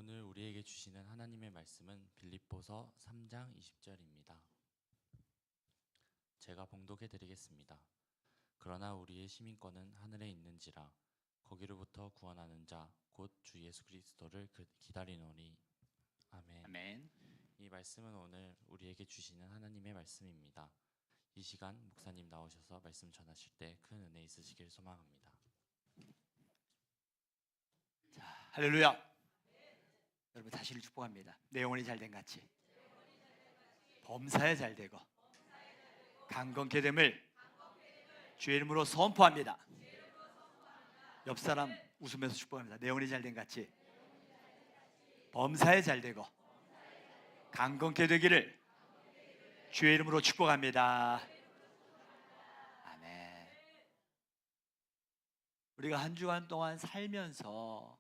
오늘 우리에게 주시는 하나님의 말씀은 빌립보서 3장 20절입니다. 제가 봉독해 드리겠습니다. 그러나 우리의 시민권은 하늘에 있는지라 거기로부터 구원하는 자 곧 주 예수 그리스도를 기다리노니. 아멘. 아멘. 이 말씀은 오늘 우리에게 주시는 하나님의 말씀입니다. 이 시간 목사님 나오셔서 말씀 전하실 때 큰 은혜 있으시길 소망합니다. 자, 할렐루야. 여러분 자신을 축복합니다. 내 영혼이 잘된 같이 범사에 잘되고 강건케 됨을 주의 이름으로 선포합니다. 옆 사람 웃으면서 축복합니다. 내 영혼이 잘된 같이 범사에 잘되고 강건케 되기를 주의 이름으로 축복합니다. 아멘. 우리가 한 주간 동안 살면서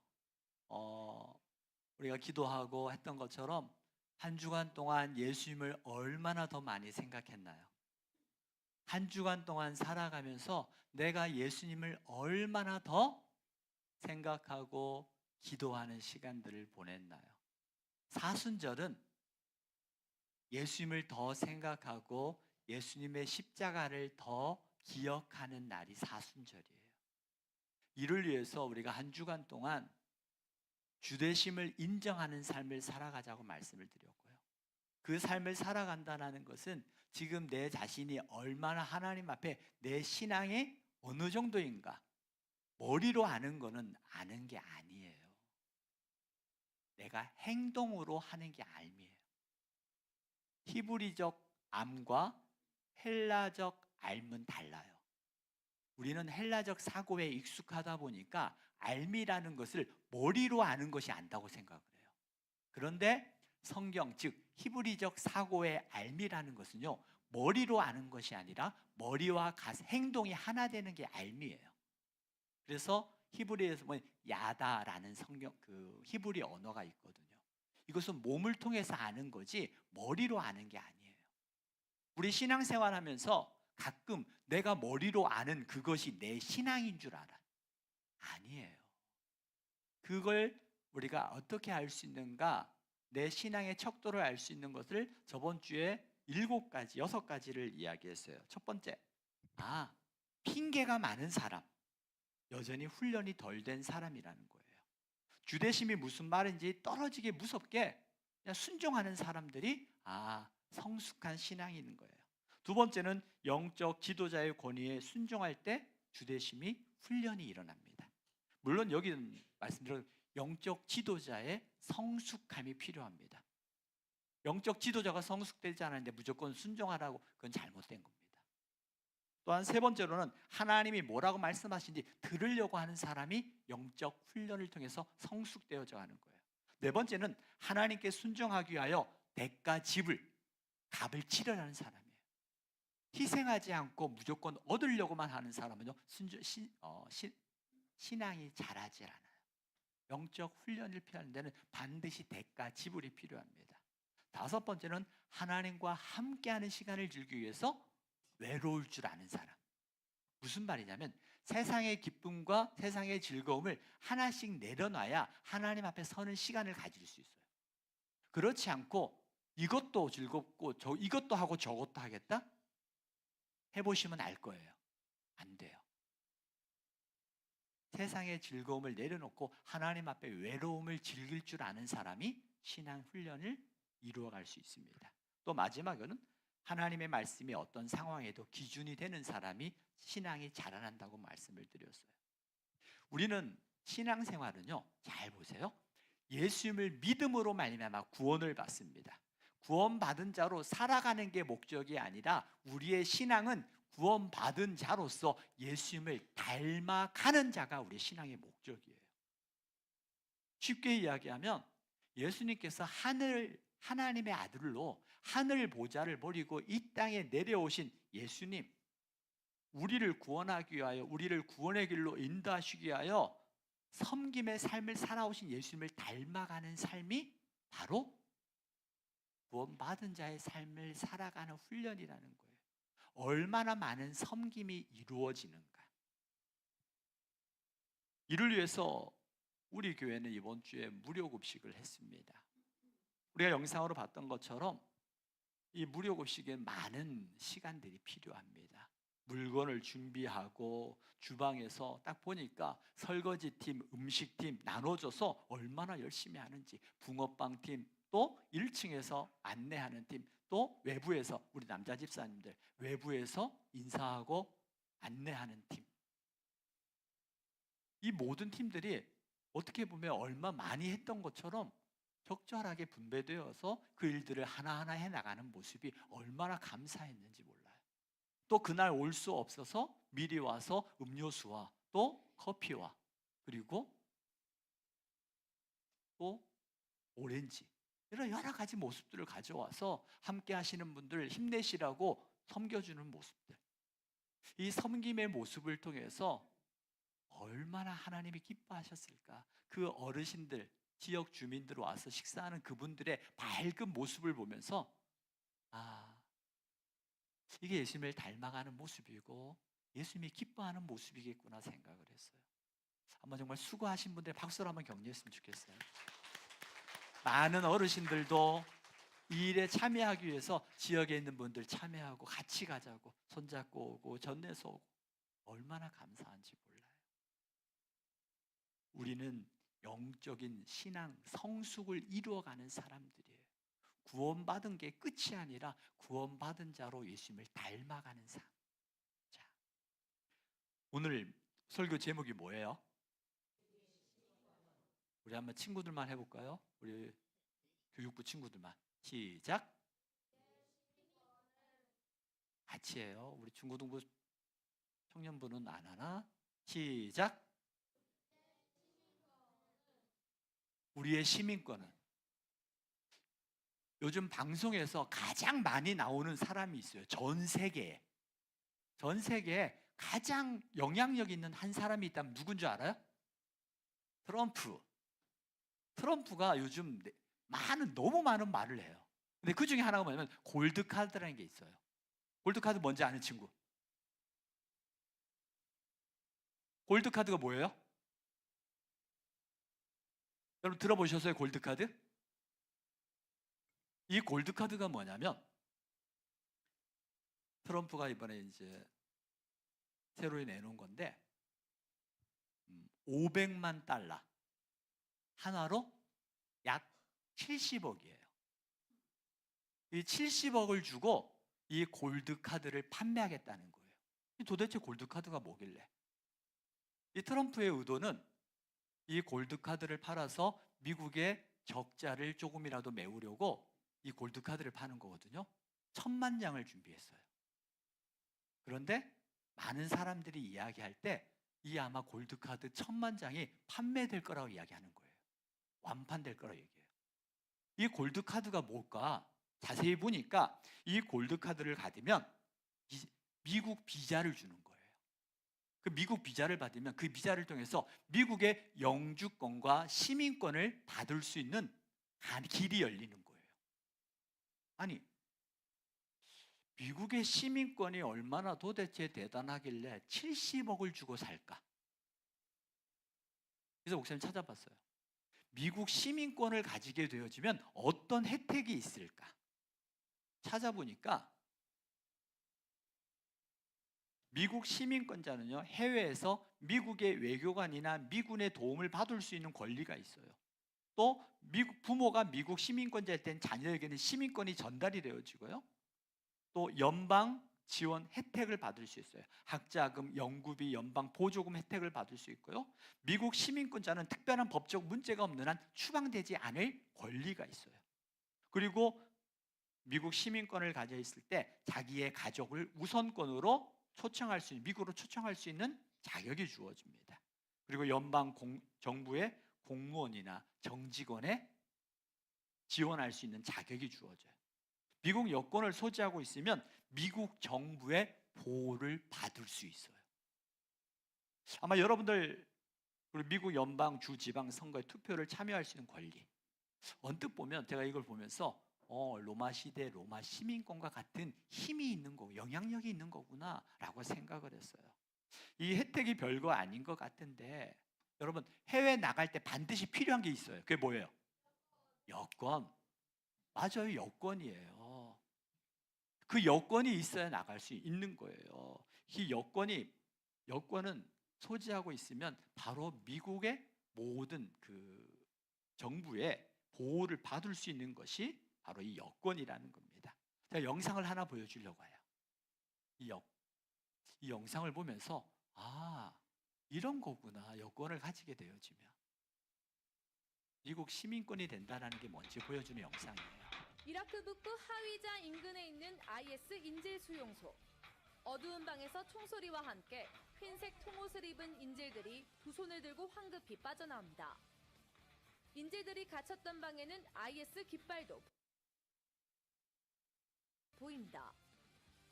우리가 기도하고 했던 것처럼 한 주간 동안 예수님을 얼마나 더 많이 생각했나요? 한 주간 동안 살아가면서 내가 예수님을 얼마나 더 생각하고 기도하는 시간들을 보냈나요? 사순절은 예수님을 더 생각하고 예수님의 십자가를 더 기억하는 날이 사순절이에요. 이를 위해서 우리가 한 주간 동안 주되심을 인정하는 삶을 살아가자고 말씀을 드렸고요. 그 삶을 살아간다는 것은 지금 내 자신이 얼마나 하나님 앞에 내 신앙이 어느 정도인가 머리로 아는 거는 아는 게 아니에요. 내가 행동으로 하는 게 알미예요. 히브리적 암과 헬라적 알은 달라요. 우리는 헬라적 사고에 익숙하다 보니까 알미라는 것을 머리로 아는 것이 안다고 생각을 해요. 그런데 성경, 즉 히브리적 사고의 알미라는 것은요, 머리로 아는 것이 아니라 머리와 행동이 하나 되는 게 알미예요. 그래서 히브리에서 야다라는 성경 히브리 언어가 있거든요. 이것은 몸을 통해서 아는 거지 머리로 아는 게 아니에요. 우리 신앙생활하면서 가끔 내가 머리로 아는 그것이 내 신앙인 줄 알아. 아니에요. 그걸 우리가 어떻게 알 수 있는가? 내 신앙의 척도를 알 수 있는 것을 저번 주에 6가지를 이야기했어요. 첫 번째, 핑계가 많은 사람, 여전히 훈련이 덜 된 사람이라는 거예요. 주대심이 무슨 말인지 떨어지게 무섭게 그냥 순종하는 사람들이 성숙한 신앙이 있는 거예요. 두 번째는 영적 지도자의 권위에 순종할 때 주대심이 훈련이 일어납니다. 물론 여기는 말씀드린 영적 지도자의 성숙함이 필요합니다. 영적 지도자가 성숙되지 않았는데 무조건 순종하라고, 그건 잘못된 겁니다. 또한 세 번째로는 하나님이 뭐라고 말씀하신지 들으려고 하는 사람이 영적 훈련을 통해서 성숙되어져 가는 거예요. 네 번째는 하나님께 순종하기 위하여 대가 값을 치르라는 사람이에요. 희생하지 않고 무조건 얻으려고만 하는 사람은요, 신앙이 자라지 않아요. 영적 훈련을 필요한 데는 반드시 대가 지불이 필요합니다. 다섯 번째는 하나님과 함께하는 시간을 즐기기 위해서 외로울 줄 아는 사람. 무슨 말이냐면 세상의 기쁨과 세상의 즐거움을 하나씩 내려놔야 하나님 앞에 서는 시간을 가질 수 있어요. 그렇지 않고 이것도 즐겁고 이것도 하고 저것도 하겠다? 해보시면 알 거예요. 안 돼요. 세상의 즐거움을 내려놓고 하나님 앞에 외로움을 즐길 줄 아는 사람이 신앙 훈련을 이루어갈 수 있습니다. 또 마지막으로는 하나님의 말씀이 어떤 상황에도 기준이 되는 사람이 신앙이 자라난다고 말씀을 드렸어요. 우리는 신앙생활은요, 잘 보세요. 예수님을 믿음으로 말미암아 구원을 받습니다. 구원받은 자로 살아가는 게 목적이 아니라 우리의 신앙은 구원받은 자로서 예수님을 닮아가는 자가 우리의 신앙의 목적이에요. 쉽게 이야기하면 예수님께서 하나님의 아들로 하늘 보좌를 버리고 이 땅에 내려오신 예수님, 우리를 구원하기 위하여, 우리를 구원의 길로 인도하시기 위하여 섬김의 삶을 살아오신 예수님을 닮아가는 삶이 바로 구원받은 자의 삶을 살아가는 훈련이라는 거예요. 얼마나 많은 섬김이 이루어지는가. 이를 위해서 우리 교회는 이번 주에 무료급식을 했습니다. 우리가 영상으로 봤던 것처럼 이 무료급식에 많은 시간들이 필요합니다. 물건을 준비하고 주방에서 딱 보니까 설거지팀, 음식팀 나눠줘서 얼마나 열심히 하는지, 붕어빵팀, 또 1층에서 안내하는 팀, 또 외부에서 우리 남자 집사님들 외부에서 인사하고 안내하는 팀, 이 모든 팀들이 어떻게 보면 얼마 많이 했던 것처럼 적절하게 분배되어서 그 일들을 하나하나 해나가는 모습이 얼마나 감사했는지 몰라요. 또 그날 올 수 없어서 미리 와서 음료수와 또 커피와 그리고 또 오렌지, 이런 여러 가지 모습들을 가져와서 함께 하시는 분들 힘내시라고 섬겨주는 모습들, 이 섬김의 모습을 통해서 얼마나 하나님이 기뻐하셨을까. 그 어르신들, 지역 주민들 와서 식사하는 그분들의 밝은 모습을 보면서 아, 이게 예수님을 닮아가는 모습이고 예수님이 기뻐하는 모습이겠구나 생각을 했어요. 한번 정말 수고하신 분들 박수로 한번 격려했으면 좋겠어요. 많은 어르신들도 이 일에 참여하기 위해서 지역에 있는 분들 참여하고 같이 가자고 손잡고 오고 전내서 오고 얼마나 감사한지 몰라요. 우리는 영적인 신앙 성숙을 이루어가는 사람들이에요. 구원받은 게 끝이 아니라 구원받은 자로 예수님을 닮아가는 삶. 자, 오늘 설교 제목이 뭐예요? 우리 한번 친구들만 해볼까요? 우리 교육부 친구들만 시작. 같이 해요. 우리 중고등부 청년부는 안 하나? 시작. 우리의 시민권은, 요즘 방송에서 가장 많이 나오는 사람이 있어요. 전 세계에 가장 영향력 있는 한 사람이 있다면 누군 줄 알아요? 트럼프가 요즘 너무 많은 말을 해요. 근데 그 중에 하나가 뭐냐면 골드카드라는 게 있어요. 골드카드 뭔지 아는 친구? 골드카드가 뭐예요? 여러분 들어보셨어요? 골드카드? 이 골드카드가 뭐냐면 트럼프가 이번에 이제 새로 내놓은 건데 500만 달러 하나로 약 70억이에요. 이 70억을 주고 이 골드카드를 판매하겠다는 거예요. 도대체 골드카드가 뭐길래? 이 트럼프의 의도는 이 골드카드를 팔아서 미국의 적자를 조금이라도 메우려고 이 골드카드를 파는 거거든요. 1000만 장을 준비했어요. 그런데 많은 사람들이 이야기할 때 이 아마 골드카드 1000만 장이 판매될 거라고 이야기하는 거예요. 완판될 거라고 얘기해요. 이 골드카드가 뭘까? 자세히 보니까 이 골드카드를 받으면 미국 비자를 주는 거예요. 그 미국 비자를 받으면 그 비자를 통해서 미국의 영주권과 시민권을 받을 수 있는 길이 열리는 거예요. 아니, 미국의 시민권이 얼마나 도대체 대단하길래 70억을 주고 살까? 그래서 목사님 찾아봤어요. 미국 시민권을 가지게 되어지면 어떤 혜택이 있을까? 찾아보니까 미국 시민권자는요, 해외에서 미국의 외교관이나 미군의 도움을 받을 수 있는 권리가 있어요. 또 부모가 미국 시민권자일 땐 자녀에게는 시민권이 전달이 되어지고요. 또 연방 지원 혜택을 받을 수 있어요. 학자금, 연구비, 연방 보조금 혜택을 받을 수 있고요. 미국 시민권자는 특별한 법적 문제가 없는 한 추방되지 않을 권리가 있어요. 그리고 미국 시민권을 가져 있을 때 자기의 가족을 우선권으로 초청할 수 있는, 미국으로 초청할 수 있는 자격이 주어집니다. 그리고 연방 정부의 공무원이나 정직원에 지원할 수 있는 자격이 주어져요. 미국 여권을 소지하고 있으면 미국 정부의 보호를 받을 수 있어요. 아마 여러분들 미국 연방 주 지방 선거에 투표를 참여할 수 있는 권리, 언뜻 보면 제가 이걸 보면서 로마 시대 로마 시민권과 같은 힘이 있는 거고 영향력이 있는 거구나 라고 생각을 했어요. 이 혜택이 별거 아닌 것 같은데 여러분 해외 나갈 때 반드시 필요한 게 있어요. 그게 뭐예요? 여권. 맞아요. 여권이에요. 그 여권이 있어야 나갈 수 있는 거예요. 이 여권은 소지하고 있으면 바로 미국의 모든 그 정부의 보호를 받을 수 있는 것이 바로 이 여권이라는 겁니다. 제가 영상을 하나 보여주려고 해요. 이 영상을 보면서 이런 거구나. 여권을 가지게 되어지면 미국 시민권이 된다는 게 뭔지 보여주는 영상이에요. 이라크 북부 하위자 인근에 있는 IS 인질 수용소. 어두운 방에서 총소리와 함께 흰색 통옷을 입은 인질들이 두 손을 들고 황급히 빠져나옵니다. 인질들이 갇혔던 방에는 IS 깃발도 보입니다.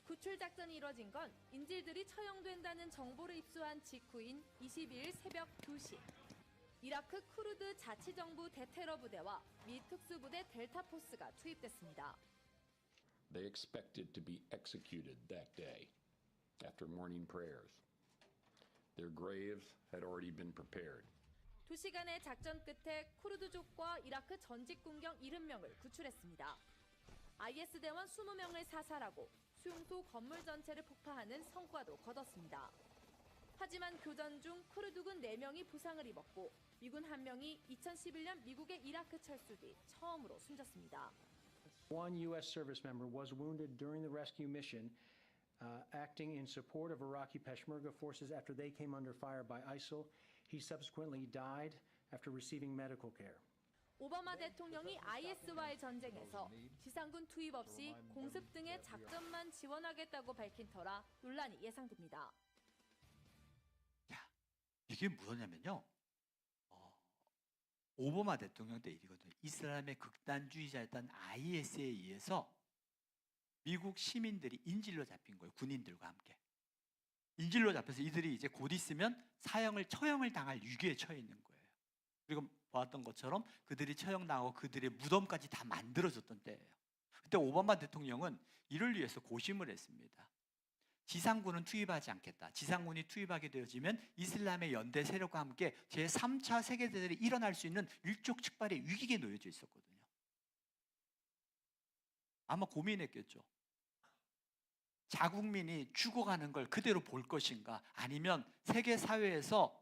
구출 작전이 이뤄진 건 인질들이 처형된다는 정보를 입수한 직후인 22일 새벽 2시. 이라크 쿠르드 자치정부 대테러 부대와 미 특수부대 델타포스가 투입됐습니다. They expected to be executed that day after morning prayers. Their graves had already been prepared. 2시간의 작전 끝에 쿠르드족과 이라크 전직 군경 70명을 구출했습니다. IS 대원 20명을 사살하고 수용소 건물 전체를 폭파하는 성과도 거뒀습니다. 하지만 교전 중 쿠르드군 4명이 부상을 입었고 미군 1명이 2011년 미국의 이라크 철수 뒤 처음으로 숨졌습니다. One U.S. service member was wounded during the rescue mission, acting in support of Iraqi Peshmerga forces after they came under fire by ISIL. He subsequently died after receiving medical care. 오바마 대통령이 IS와의 전쟁에서 지상군 투입 없이 공습 등의 작전만 지원하겠다고 밝힌 터라 논란이 예상됩니다. 이게 뭐냐면요. 오바마 대통령 때 일이거든요. 이슬람의 극단주의자였던 IS에 의해서 미국 시민들이 인질로 잡힌 거예요. 군인들과 함께. 인질로 잡혀서 이들이 이제 곧 있으면 처형을 당할 위기에 처해 있는 거예요. 그리고 보았던 것처럼 그들이 처형당하고 그들의 무덤까지 다 만들어졌던 때예요. 그때 오바마 대통령은 이를 위해서 고심을 했습니다. 지상군은 투입하지 않겠다. 지상군이 투입하게 되어지면 이슬람의 연대 세력과 함께 제3차 세계대전이 일어날 수 있는 일촉즉발의 위기에 놓여져 있었거든요. 아마 고민했겠죠. 자국민이 죽어가는 걸 그대로 볼 것인가, 아니면 세계 사회에서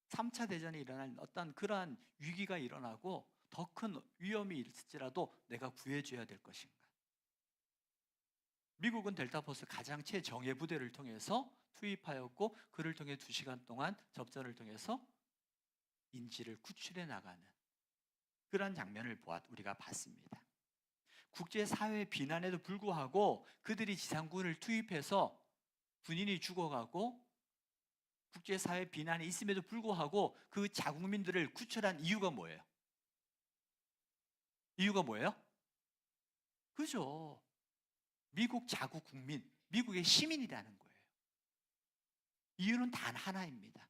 3차 대전이 일어날 어떤 그러한 위기가 일어나고 더 큰 위험이 있을지라도 내가 구해줘야 될 것인가. 미국은 델타포스 가장 최정예 부대를 통해서 투입하였고, 그를 통해 2시간 동안 접전을 통해서 인질을 구출해 나가는 그러한 장면을 우리가 봤습니다. 국제사회의 비난에도 불구하고 그들이 지상군을 투입해서 군인이 죽어가고 국제사회 비난이 있음에도 불구하고 그 자국민들을 구출한 이유가 뭐예요? 이유가 뭐예요? 그죠? 미국 자국 국민, 미국의 시민이라는 거예요. 이유는 단 하나입니다.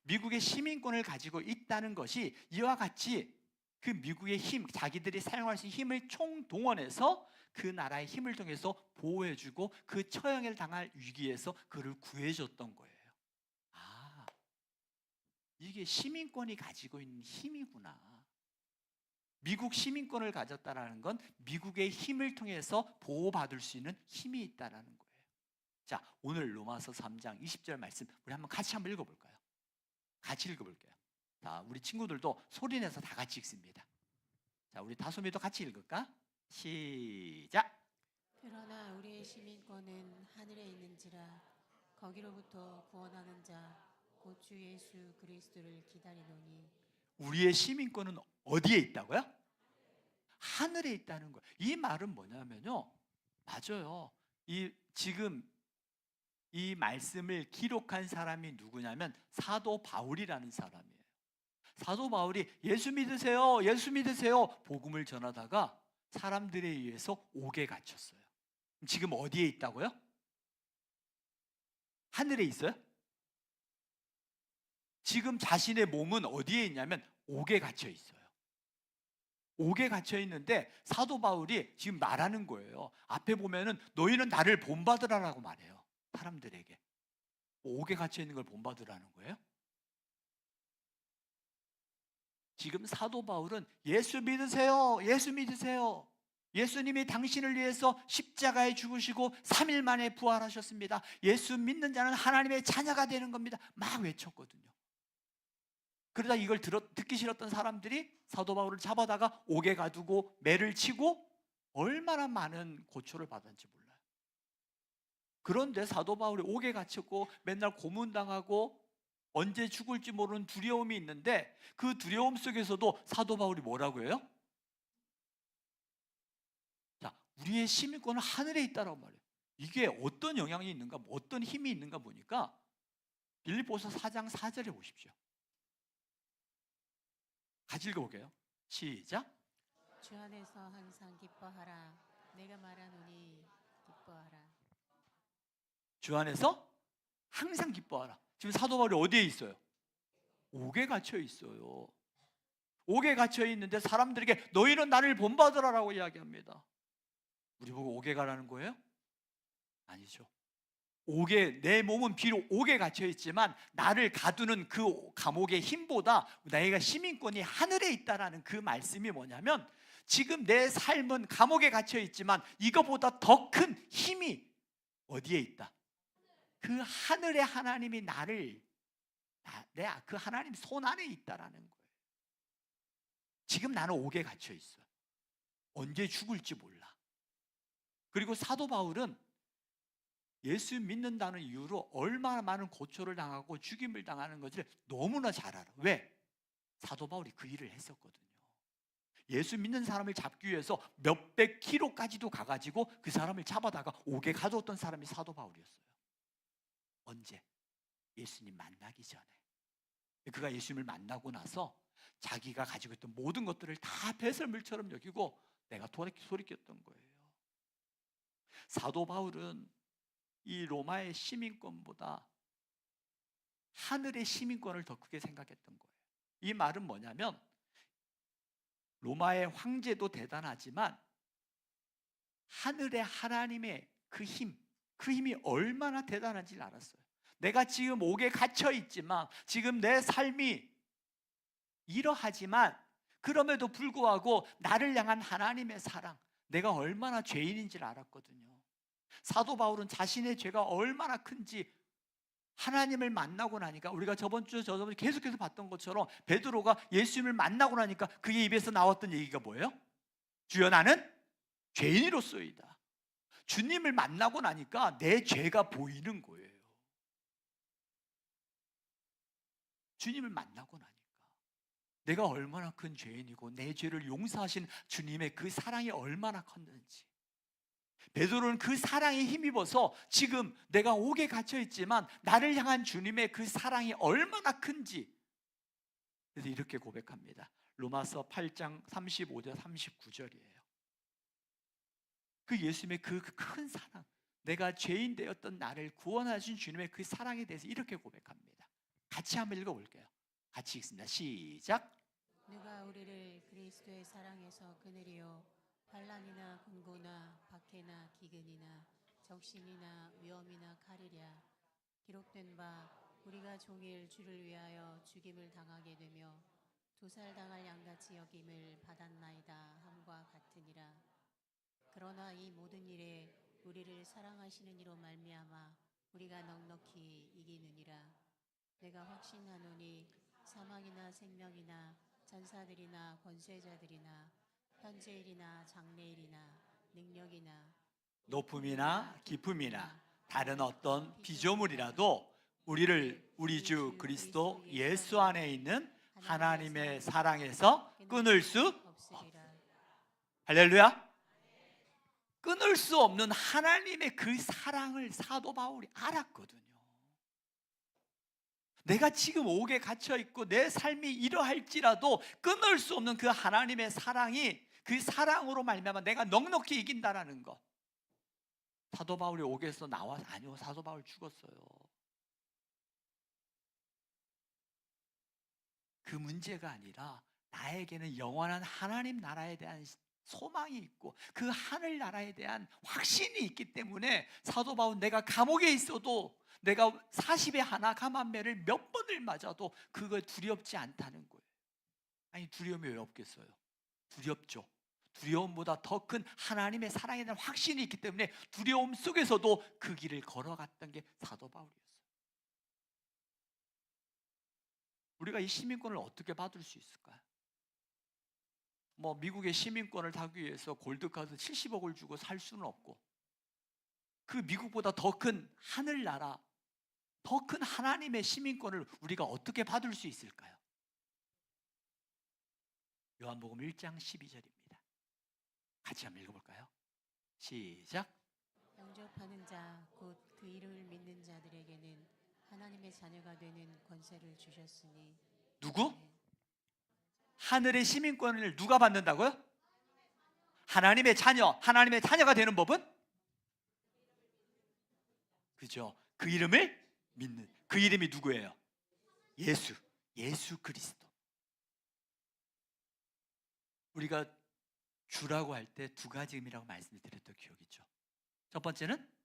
미국의 시민권을 가지고 있다는 것이 이와 같이 그 미국의 힘, 자기들이 사용할 수 있는 힘을 총동원해서 그 나라의 힘을 통해서 보호해주고 그 처형을 당할 위기에서 그를 구해줬던 거예요. 이게 시민권이 가지고 있는 힘이구나. 미국 시민권을 가졌다는 건 미국의 힘을 통해서 보호받을 수 있는 힘이 있다는 거예요. 자, 오늘 로마서 3장 20절 말씀 우리 같이 한번 읽어볼까요? 같이 읽어볼게요. 자, 우리 친구들도 소리내서 다 같이 읽습니다. 자, 우리 다솜이도 같이 읽을까? 시작! 그러나 우리의 시민권은 하늘에 있는지라 거기로부터 구원하는 자 곧 주 예수 그리스도를 기다리노니. 우리의 시민권은 어디에 있다고요? 하늘에 있다는 거예요. 이 말은 뭐냐면요, 맞아요. 지금 이 말씀을 기록한 사람이 누구냐면 사도 바울이라는 사람이에요. 사도 바울이 예수 믿으세요, 예수 믿으세요 복음을 전하다가 사람들에 의해서 옥에 갇혔어요. 지금 어디에 있다고요? 하늘에 있어요? 지금 자신의 몸은 어디에 있냐면 옥에 갇혀 있어요. 옥에 갇혀 있는데 사도 바울이 지금 말하는 거예요. 앞에 보면은 너희는 나를 본받으라라고 말해요. 사람들에게 옥에 갇혀 있는 걸 본받으라는 거예요. 지금 사도 바울은 예수 믿으세요. 예수 믿으세요. 예수님이 당신을 위해서 십자가에 죽으시고 3일 만에 부활하셨습니다. 예수 믿는 자는 하나님의 자녀가 되는 겁니다. 막 외쳤거든요. 그러다 이걸 듣기 싫었던 사람들이 사도 바울을 잡아다가 옥에 가두고 매를 치고 얼마나 많은 고초를 받았는지 몰라요. 그런데 사도 바울이 옥에 갇혔고 맨날 고문당하고 언제 죽을지 모르는 두려움이 있는데 그 두려움 속에서도 사도 바울이 뭐라고 해요? 자, 우리의 시민권은 하늘에 있다라고 말해요. 이게 어떤 영향이 있는가, 어떤 힘이 있는가 보니까 빌립보서 4장 4절에 보십시오. 같이 읽어볼게요. 시작. 주 안에서 항상 기뻐하라. 내가 말하노니 기뻐하라. 주 안에서 항상 기뻐하라. 지금 사도 바울이 어디에 있어요? 옥에 갇혀 있어요. 옥에 갇혀 있는데 사람들에게 너희는 나를 본받으라라고 이야기합니다. 우리 보고 옥에 가라는 거예요? 아니죠. 옥에, 내 몸은 비록 옥에 갇혀 있지만 나를 가두는 그 감옥의 힘보다 내가 시민권이 하늘에 있다라는 그 말씀이 뭐냐면 지금 내 삶은 감옥에 갇혀 있지만 이거보다 더 큰 힘이 어디에 있다? 그 하늘의 하나님이 나를 그 하나님 손 안에 있다라는 거예요. 지금 나는 옥에 갇혀 있어요. 언제 죽을지 몰라. 그리고 사도 바울은 예수 믿는다는 이유로 얼마나 많은 고초를 당하고 죽임을 당하는 것을 너무나 잘 알아. 왜? 사도 바울이 그 일을 했었거든요. 예수 믿는 사람을 잡기 위해서 몇백 킬로까지도 가가지고 그 사람을 잡아다가 옥에 가두었던 사람이 사도 바울이었어요. 언제? 예수님 만나기 전에. 그가 예수님을 만나고 나서 자기가 가지고 있던 모든 것들을 다 배설물처럼 여기고 내가 돌이켰던 거예요. 사도 바울은 이 로마의 시민권보다 하늘의 시민권을 더 크게 생각했던 거예요. 이 말은 뭐냐면 로마의 황제도 대단하지만 하늘의 하나님의 그 힘이 얼마나 대단한지 알았어요. 내가 지금 옥에 갇혀 있지만 지금 내 삶이 이러하지만 그럼에도 불구하고 나를 향한 하나님의 사랑, 내가 얼마나 죄인인지를 알았거든요. 사도 바울은 자신의 죄가 얼마나 큰지 하나님을 만나고 나니까 우리가 저번주 계속해서 봤던 것처럼 베드로가 예수님을 만나고 나니까 그의 입에서 나왔던 얘기가 뭐예요? 주여 나는 죄인이로소이다. 주님을 만나고 나니까 내 죄가 보이는 거예요. 주님을 만나고 나니까 내가 얼마나 큰 죄인이고 내 죄를 용서하신 주님의 그 사랑이 얼마나 컸는지. 베드로는 그 사랑에 힘입어서 지금 내가 옥에 갇혀 있지만 나를 향한 주님의 그 사랑이 얼마나 큰지, 그래서 이렇게 고백합니다. 로마서 8장 35절 39절이에요. 그 예수님의 그 큰 사랑, 내가 죄인 되었던 나를 구원하신 주님의 그 사랑에 대해서 이렇게 고백합니다. 같이 한번 읽어볼게요. 같이 읽습니다. 시작. 누가 우리를 그리스도의 사랑에서 끊으리요? 환난이나 군고나 박해나 기근이나 적신이나 위험이나 칼이랴. 기록된 바 우리가 종일 주를 위하여 죽임을 당하게 되며 도살당할 양같이 여김을 받았나이다 함과 같으니라. 그러나 이 모든 일에 우리를 사랑하시는 이로 말미암아 우리가 넉넉히 이기느니라. 내가 확신하노니 사망이나 생명이나 전사들이나 권세자들이나 현재일이나 장래일이나 능력이나 높음이나 깊음이나 다른 어떤 피조물이라도 우리를 우리 주 그리스도 예수 안에 있는 하나님의 사랑에서 끊을 수 없으리라. 할렐루야. 끊을 수 없는 하나님의 그 사랑을 사도 바울이 알았거든요. 내가 지금 옥에 갇혀 있고 내 삶이 이러할지라도 끊을 수 없는 그 하나님의 사랑이, 그 사랑으로 말미암아 내가 넉넉히 이긴다라는 거. 사도 바울이 옥에서 나와서, 아니요, 사도 바울 죽었어요. 그 문제가 아니라 나에게는 영원한 하나님 나라에 대한 소망이 있고 그 하늘 나라에 대한 확신이 있기 때문에 사도 바울, 내가 감옥에 있어도 내가 40에 하나 감한매를 몇 번을 맞아도 그걸 두렵지 않다는 거예요. 아니 두려움이 왜 없겠어요? 두렵죠. 두려움보다 더 큰 하나님의 사랑에 대한 확신이 있기 때문에 두려움 속에서도 그 길을 걸어갔던 게 사도 바울이었어요. 우리가 이 시민권을 어떻게 받을 수 있을까요? 뭐 미국의 시민권을 타기 위해서 골드카드 70억을 주고 살 수는 없고, 그 미국보다 더 큰 하늘나라, 더 큰 하나님의 시민권을 우리가 어떻게 받을 수 있을까요? 요한복음 1장 12절입니다. 같이 한번 읽어볼까요? 시작. 영접하는 자 곧 그 이름을 믿는 자들에게는 하나님의 자녀가 되는 권세를 주셨으니. 누구? 네. 하늘의 시민권을 누가 받는다고요? 하나님의 자녀. 하나님의 자녀가 되는 법은? 그죠? 그 이름을 믿는. 그 이름이 누구예요? 예수. 예수 그리스도. 우리가 주라고 할 때 두 가지 의미라고 말씀을 드렸던 기억이 있죠. 첫 번째는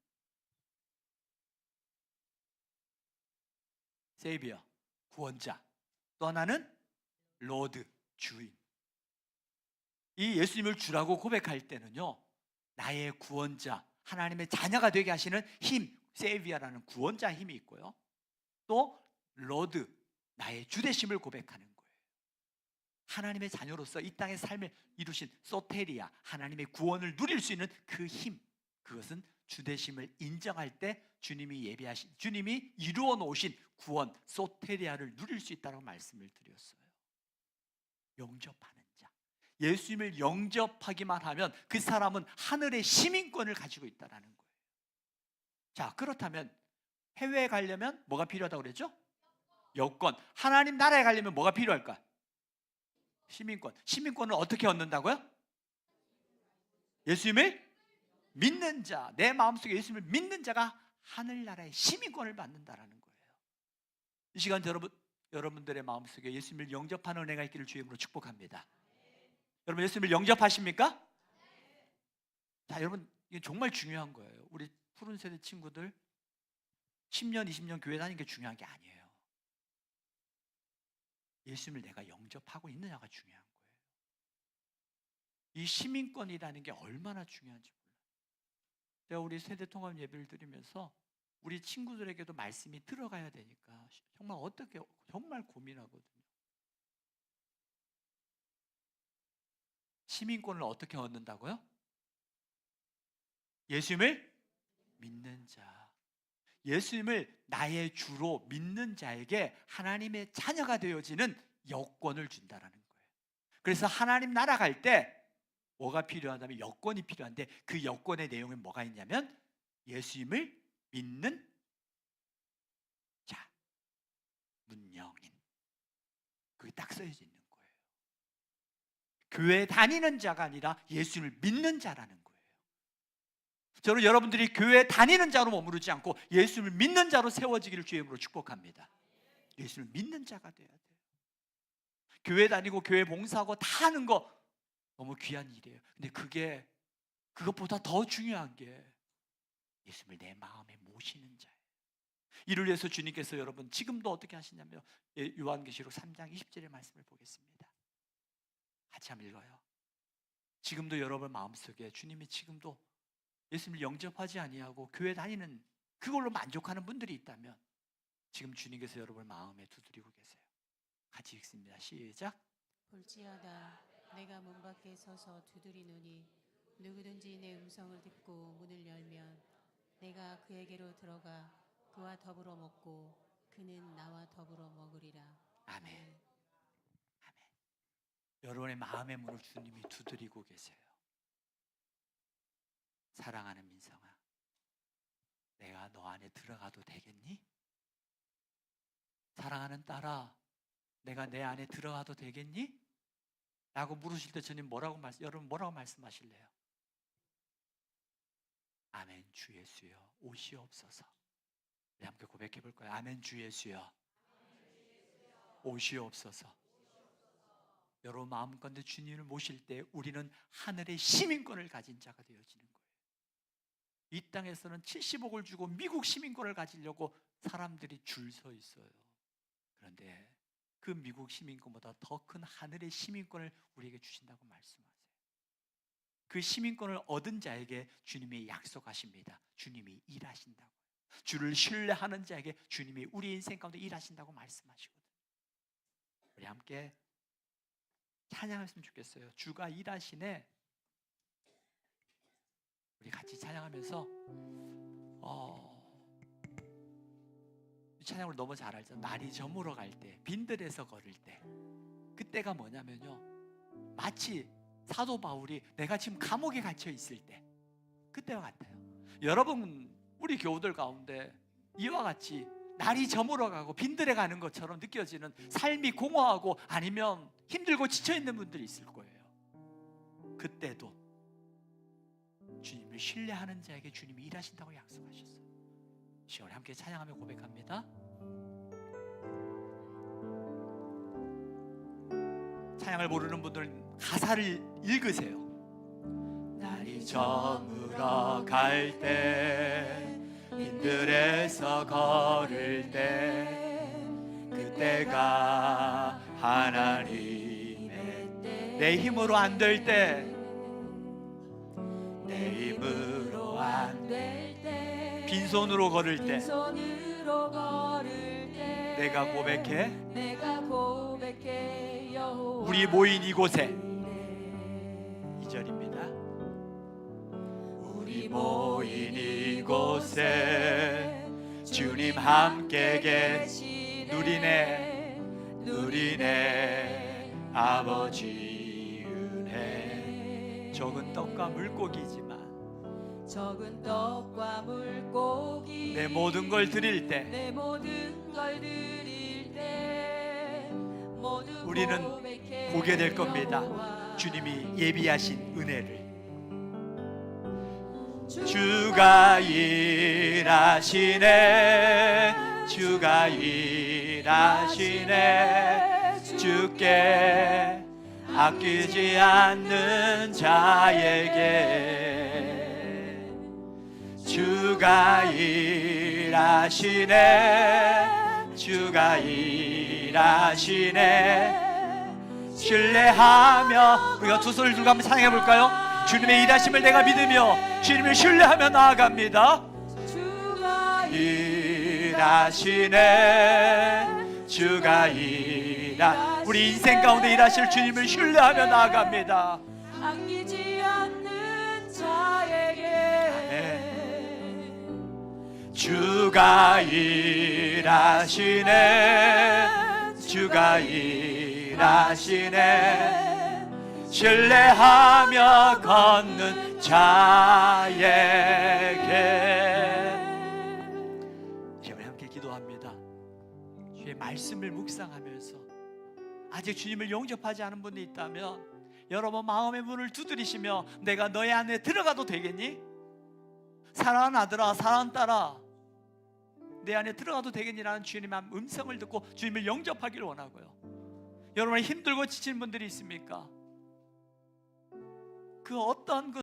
세이비어, 구원자. 또 하나는 로드, 주인. 이 예수님을 주라고 고백할 때는요, 나의 구원자, 하나님의 자녀가 되게 하시는 힘, 세이비어라는 구원자 힘이 있고요, 또 로드, 나의 주되심을 고백하는 거예요. 하나님의 자녀로서 이 땅의 삶을 이루신 소테리아, 하나님의 구원을 누릴 수 있는 그 힘, 그것은 주되심을 인정할 때 주님이 이루어 놓으신 구원, 소테리아를 누릴 수 있다고 말씀을 드렸어요. 영접하는 자. 예수님을 영접하기만 하면 그 사람은 하늘의 시민권을 가지고 있다는 거예요. 자, 그렇다면 해외에 가려면 뭐가 필요하다고 그랬죠? 여권. 하나님 나라에 가려면 뭐가 필요할까? 시민권. 시민권을 어떻게 얻는다고요? 예수님을 믿는 자. 내 마음속에 예수님을 믿는 자가 하늘나라의 시민권을 받는다라는 거예요. 이 시간 여러분들의 마음속에 예수님을 영접하는 은혜가 있기를 주의 이름으로 축복합니다. 여러분 예수님을 영접하십니까? 자, 여러분 이게 정말 중요한 거예요. 우리 푸른 세대 친구들 10년, 20년 교회 다니는 게 중요한 게 아니에요. 예수님을 내가 영접하고 있느냐가 중요한 거예요. 이 시민권이라는 게 얼마나 중요한지 몰라요. 제가 우리 세대 통합 예배를 드리면서 우리 친구들에게도 말씀이 들어가야 되니까 정말 고민하거든요. 시민권을 어떻게 얻는다고요? 예수님을 믿는 자. 예수님을 나의 주로 믿는 자에게 하나님의 자녀가 되어지는 여권을 준다라는 거예요. 그래서 하나님 나라 갈 때 뭐가 필요하다면 여권이 필요한데, 그 여권의 내용에 뭐가 있냐면 예수님을 믿는 자, 문영인. 그게 딱 써져 있는 거예요. 교회 다니는 자가 아니라 예수님을 믿는 자라는 거예요. 저는 여러분들이 교회 다니는 자로 머무르지 않고 예수님을 믿는 자로 세워지기를 주의 이름으로 축복합니다. 예수님을 믿는 자가 돼야 돼요. 교회 다니고 교회 봉사하고 다 하는 거 너무 귀한 일이에요. 근데 그것보다 더 중요한 게 예수님을 내 마음에 모시는 자예요. 이를 위해서 주님께서 여러분 지금도 어떻게 하시냐면 요한계시록 3장 20절의 말씀을 보겠습니다. 같이 한번 읽어요. 지금도 여러분 마음속에 주님이 지금도 예수님을 영접하지 아니하고 교회 다니는 그걸로 만족하는 분들이 있다면 지금 주님께서 여러분 마음에 두드리고 계세요. 같이 읽습니다. 시작. 볼지어다 내가 문 밖에 서서 두드리노니 누구든지 내 음성을 듣고 문을 열면 내가 그에게로 들어가 그와 더불어 먹고 그는 나와 더불어 먹으리라. 아멘. 아멘. 여러분의 마음의 문을 주님이 두드리고 계세요. 사랑하는 민성아, 내가 너 안에 들어가도 되겠니? 사랑하는 딸아, 내가 내 안에 들어가도 되겠니? 라고 물으실 때 주님 여러분 뭐라고 말씀하실래요? 아멘 주 예수여 오시옵소서. 우리 함께 고백해 볼 거예요. 아멘 주 예수여 오시옵소서. 여러분 마음가운데 주님을 모실 때 우리는 하늘의 시민권을 가진 자가 되어지는 거예요. 이 땅에서는 70억을 주고 미국 시민권을 가지려고 사람들이 줄 서 있어요. 그런데 그 미국 시민권보다 더 큰 하늘의 시민권을 우리에게 주신다고 말씀하세요. 그 시민권을 얻은 자에게 주님이 약속하십니다. 주님이 일하신다고. 주를 신뢰하는 자에게 주님이 우리 인생 가운데 일하신다고 말씀하시거든요. 우리 함께 찬양했으면 좋겠어요. 주가 일하시네. 우리 같이 찬양하면서 이 찬양을 너무 잘 알죠. 날이 저물어 갈 때, 빈들에서 걸을 때, 그때가 뭐냐면요, 마치 사도 바울이 내가 지금 감옥에 갇혀 있을 때 그때와 같아요. 여러분, 우리 교우들 가운데 이와 같이 날이 저물어 가고 빈들에 가는 것처럼 느껴지는 삶이 공허하고 아니면 힘들고 지쳐 있는 분들이 있을 거예요. 그때도 주님을 신뢰하는 자에게 주님이 일하신다고 약속하셨어요. 시원히 함께 찬양하며 고백합니다. 찬양을 모르는 분들은 가사를 읽으세요. 날이 저물어 갈 때, 빈들에서 걸을 때, 그때가 하나님의 때, 내 힘으로 안 될 때, 내 힘으로 안 될 때, 빈손으로 걸을 때, 내가 고백해 우리 모인 이곳에 2절입니다. 우리 모인 이곳에 주님 함께 계시 누리네 아버지 은혜. 적은 떡과 물고기지만 내 모든 걸 드릴 때 우리는 보게 될 겁니다. 주님이 예비하신 은혜를. 주가 일하시네, 주가 일하시네, 주께 아끼지 않는 자에게 주가 일하시네, 주가 일하시네. 신뢰하며, 우리가 두 손을 들고 한번 찬양해 볼까요? 주님의 일하심을 내가 믿으며 주님을 신뢰하며 나아갑니다. 주가 일하시네, 주가 우리 인생 가운데 일하실 주님을 신뢰하며 나아갑니다. 아끼지 않는 자에게 주가 일하시네, 주가 일하시네. 신뢰하며 걷는 자에게. 우리 함께 기도합니다. 주의 말씀을 묵상하면서 아직 주님을 영접하지 않은 분이 있다면 여러분 마음의 문을 두드리시며 내가 너의 안에 들어가도 되겠니? 사랑하는 아들아, 사랑하는 딸아, 내 안에 들어가도 되겠니라는 주님의 음성을 듣고 주님을 영접하기를 원하고요. 여러분이 힘들고 지친 분들이 있습니까? 그 어떤 그